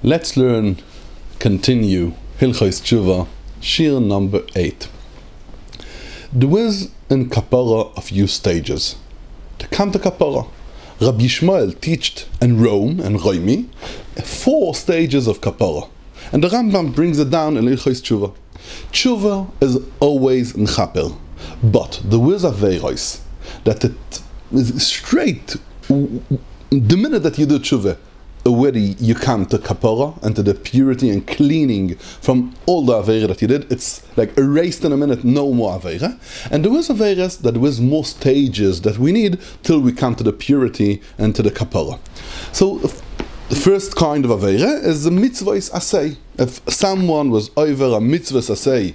Let's continue Hilchos Teshuvah, Shir number 8. There is in Kapora a few stages. To come to Kapora, Rabbi Yishmael teached in Rome and Roimi 4 stages of Kapora. And the Rambam brings it down in Hilchos Teshuvah. Teshuvah is always mechaper, but there is a veiros that it is straight. The minute that you do Teshuvah, already you come to Kapora and to the purity and cleaning from all the Aveira that you did. It's like erased in a minute, no more Aveira. And there is Aveiras that there is more stages that we need till we come to the purity and to the Kapora. So the first kind of Aveira is the mitzvah asay. If someone was over a mitzvah asay,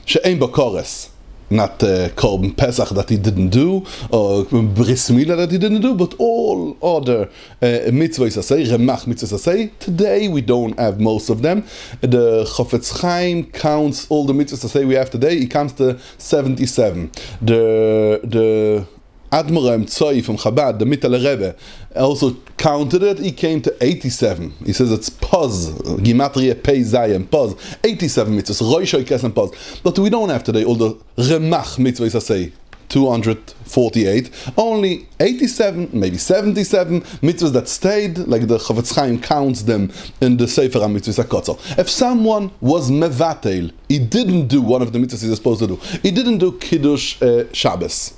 she'ein b'kores, not Korban Pesach that he didn't do, or Bris Milah that he didn't do, but all other mitzvahs asay, remach mitzvahs asay. Today we don't have most of them. The Chofetz Chaim counts all the mitzvahs asay we have today. He comes to 77. The Admor Tzoi from Chabad, the Mittel Rebbe, also counted it. He came to 87. He says it's pause, Gimatria Pei Zayim, pause, 87 mitzvahs, Roishoy Kesem pause. But we don't have today all the Remach mitzvahs asay, 248, only 87, maybe 77 mitzvahs that stayed, like the Chofetz Chaim counts them in the Sefer HaMitzvahs HaKotzar. If someone was mevatel, he didn't do one of the mitzvahs he's supposed to do. He didn't do Kiddush Shabbos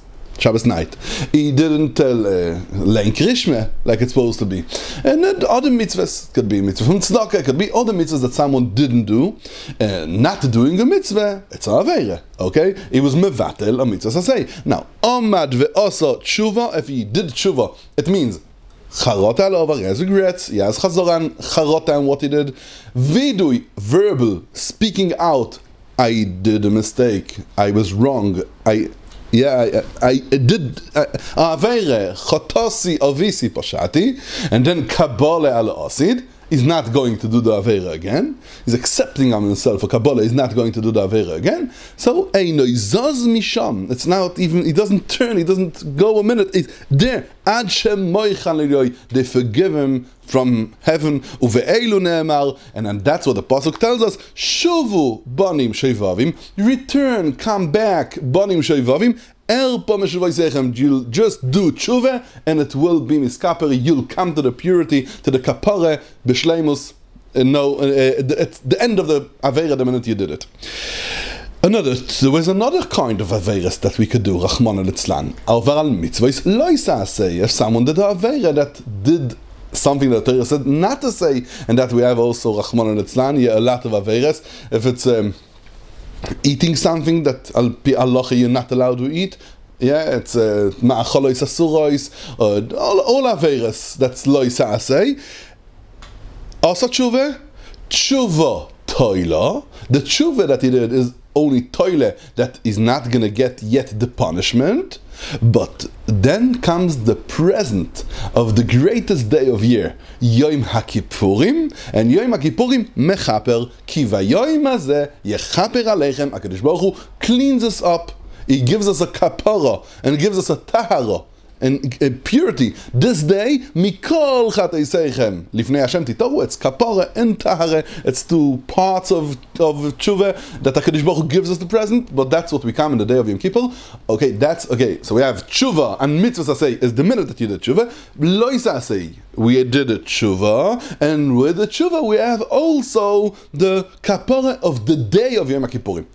night. He didn't tell Lein Krishma like it's supposed to be. And then other mitzvahs, could be mitzvah from tzedakah, could be other mitzvahs that someone didn't do. Not doing a mitzvah, it's an aveira. Okay? He was mevatel a mitzvah say. Now, Omad ve'osa tshuva, if he did tshuva, it means charota over, he has regrets, he has chazoran, charota on what he did. Vidui, verbal, speaking out, I did a mistake, I was wrong, I did Aveire Chotosi Avisi Pashati, and then Kabbalah al Osid. He's not going to do the Aveira again. He's accepting on himself for Kabbalah. He's not going to do the Aveira again. So Einoizaz Misham. It's not even. He doesn't turn. He doesn't go a minute. It's there. Ad Shem Moichan Leroy. They forgive him from heaven. Uve'elu ne'emar, and then that's what the pasuk tells us. Shuvu banim sheivavim. Return, come back, banim sheivavim. You'll just do tshuva and it will be miskaper. You'll come to the purity, to the kapara, b'shleimus. It's the end of the aveira the minute you did it. There was another kind of averas that we could do, Rahman al-Itzlan. Alvar al-mitzvahs loisa say, if someone did a aveira that did something that Torah said not to say, and that we have also Rahman al-Itzlan, a lot of averas. If it's eating something that halacha you're not allowed to eat, it's ma'achalois asurois, all averas that's loisa asay. Also tshuva toila. The tshuva that he did is only toile, that is not going to get yet the punishment. But then comes the present of the greatest day of year, Yom Kippurim, and Yom Kippurim mechaper, ki vayom hazeh yechaper aleichem. HaKadosh Baruch Hu cleans us up. He gives us a kapara and gives us a tahara and purity. This day, mikol chateiseichem lifnei Hashem titoru. It's kapara and tahara. It's 2 parts of tshuva that HaKadosh Baruch Hu gives us the present. But that's what we come in the day of Yom Kippur. Okay. So we have tshuva and mitzvah asay is the minute that you did tshuva. Loisa asay, we did a tshuva, and with the tshuva we have also the kapara of the day of Yom Kippurim.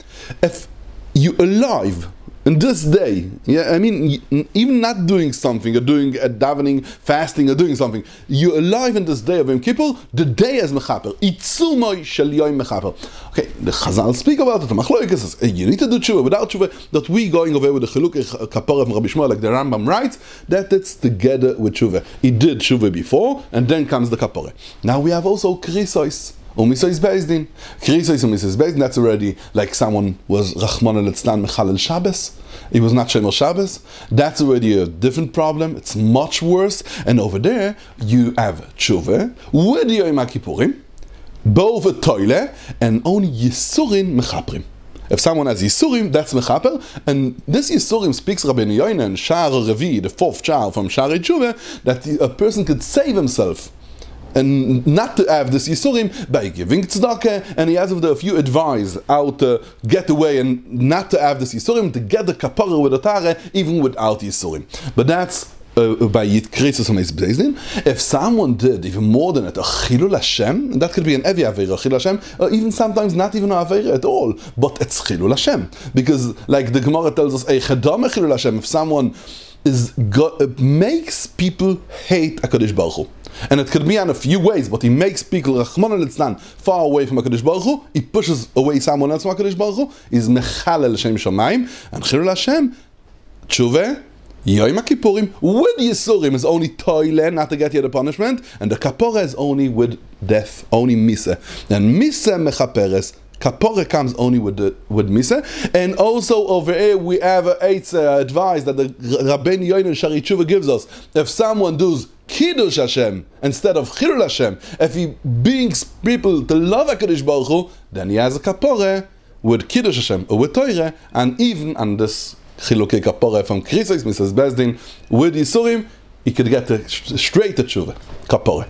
If you alive in this day, even not doing something, or doing a davening, fasting, or doing something, you're alive in this day of Yom Kippur, the day is mechaper. Itzumoi shel yom mechaper. Okay, the Chazal speak about it, the Machloek says, you need to do tshuva, without tshuva, that we going over with the Chilukei KAPORO from Rabbi Yishmael, like the Rambam writes, that it's together with tshuva. He did tshuva before, and then comes the KAPORO. Now we have also krisos. Umisois Bezdin. Krisos umisois Bezdin, that's already like someone was Rahman al-Itzlan Mechalel Shabbos. He was not Shemer Shabbos. That's already a different problem. It's much worse. And over there, you have Teshuvah with Yom Kippurim, both a toile, and only Yisurim Mechaprim. If someone has Yisurim, that's Mechaper. And this Yisurim speaks Rabbeinu Yoina in Sha'ar Revi, the 4th Sha'ar from Sha'ar Teshuvah, that a person could save himself and not to have this Yisurim by giving tzedakah, and he has a few advice how to get away and not to have this Yisurim, to get the kapara with the tare, even without Yisurim. But that's by Yitkrisus on his Bezdin. If someone did even more than it, a Chilul Hashem, that could be an Evi Aveira, Chilul Hashem, or even sometimes not even an Aveira at all, but it's Chilul Hashem. Because, like the Gemara tells us, a Chadam Chilul Hashem, if someone makes people hate HaKadosh Baruch Hu. And it could be in a few ways, but he makes people Rachmana litzlan far away from HaKadosh Baruch Hu, he pushes away someone else from HaKadosh Baruch Hu, he's Mechalel Shem Shamayim, and Chilul Hashem, Teshuvah, Yom Kippurim with Yisurim is only toile, not to get you the punishment, and the kapora is only with death, only misa. And misa mechaperes, kapora comes only with misa. And also over here we have advice that the Rabbeinu Yoinu Shari Teshuvah gives us. If someone does Kiddush Hashem instead of Chilul Hashem, if he brings people to love HaKadosh Baruch Hu, then he has a kapora with Kiddush Hashem or with Torah, and even on this Chilukei kapora from Krisos, Mrs. Bezdin, with Yisurim, he could get straight to Teshuvah. Kapora.